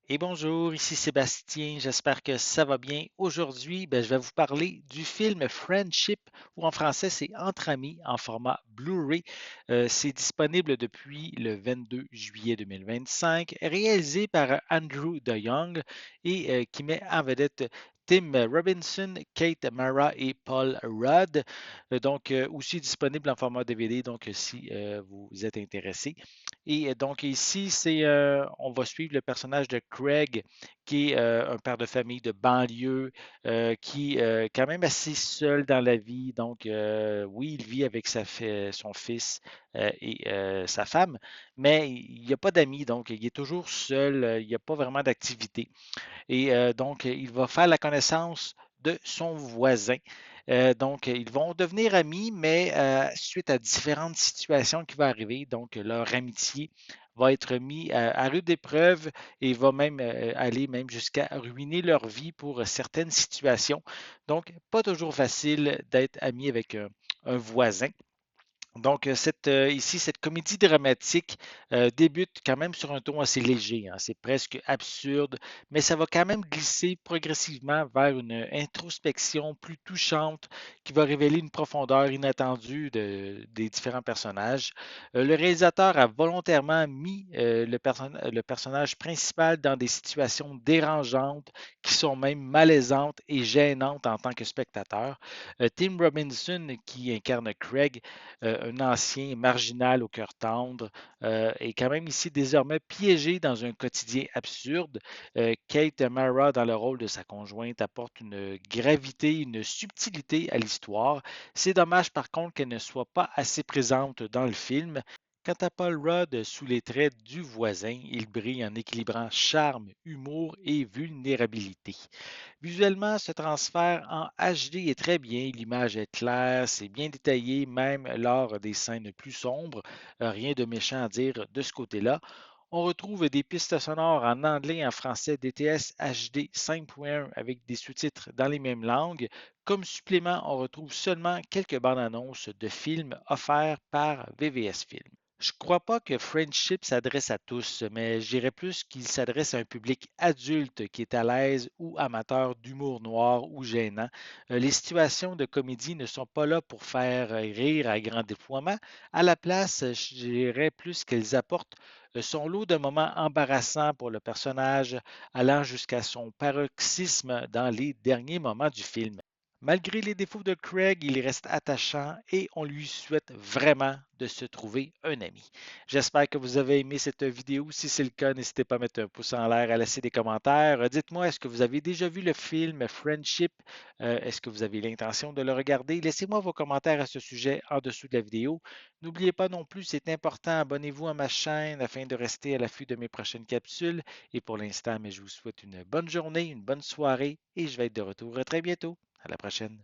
Et bonjour, ici Sébastien, j'espère que ça va bien. Aujourd'hui, je vais vous parler du film Friendship, ou en français c'est Entre amis en format Blu-ray. C'est disponible depuis le 22 juillet 2025, réalisé par Andrew DeYoung et qui met en vedette Tim Robinson, Kate Mara et Paul Rudd. Donc, aussi disponible en format DVD, donc si vous êtes intéressé. Et donc ici, on va suivre le personnage de Craig, qui est un père de famille de banlieue, qui est quand même assez seul dans la vie. Donc, oui, il vit avec son fils et sa femme, mais il n'y a pas d'amis, donc il est toujours seul, il n'y a pas vraiment d'activité. Et donc, il va faire la connaissance de son voisin. Donc, ils vont devenir amis, mais suite à différentes situations qui vont arriver, donc leur amitié va être mise à rude épreuve et va même aller même jusqu'à ruiner leur vie pour certaines situations. Donc, pas toujours facile d'être ami avec un voisin. Donc, ici, cette comédie dramatique débute quand même sur un ton assez léger, hein. C'est presque absurde, mais ça va quand même glisser progressivement vers une introspection plus touchante qui va révéler une profondeur inattendue des différents personnages. Le réalisateur a volontairement mis le personnage principal dans des situations dérangeantes qui sont même malaisantes et gênantes en tant que spectateur. Tim Robinson, qui incarne Craig, un ancien marginal au cœur tendre, est quand même ici désormais piégé dans un quotidien absurde. Kate Mara, dans le rôle de sa conjointe, apporte une gravité, une subtilité à l'histoire. C'est dommage par contre qu'elle ne soit pas assez présente dans le film. Quant à Paul Rudd, sous les traits du voisin, il brille en équilibrant charme, humour et vulnérabilité. Visuellement, ce transfert en HD est très bien. L'image est claire, c'est bien détaillé, même lors des scènes plus sombres. Rien de méchant à dire de ce côté-là. On retrouve des pistes sonores en anglais et en français DTS HD 5.1 avec des sous-titres dans les mêmes langues. Comme supplément, on retrouve seulement quelques bandes annonces de films offerts par VVS Film. Je ne crois pas que Friendship s'adresse à tous, mais je dirais plus qu'il s'adresse à un public adulte qui est à l'aise ou amateur d'humour noir ou gênant. Les situations de comédie ne sont pas là pour faire rire à grand déploiement. À la place, je dirais plus qu'elles apportent son lot de moments embarrassants pour le personnage, allant jusqu'à son paroxysme dans les derniers moments du film. Malgré les défauts de Craig, il reste attachant et on lui souhaite vraiment de se trouver un ami. J'espère que vous avez aimé cette vidéo. Si c'est le cas, n'hésitez pas à mettre un pouce en l'air, à laisser des commentaires. Dites-moi, est-ce que vous avez déjà vu le film Friendship? Est-ce que vous avez l'intention de le regarder? Laissez-moi vos commentaires à ce sujet en dessous de la vidéo. N'oubliez pas non plus, c'est important, abonnez-vous à ma chaîne afin de rester à l'affût de mes prochaines capsules. Et pour l'instant, je vous souhaite une bonne journée, une bonne soirée et je vais être de retour très bientôt. À la prochaine.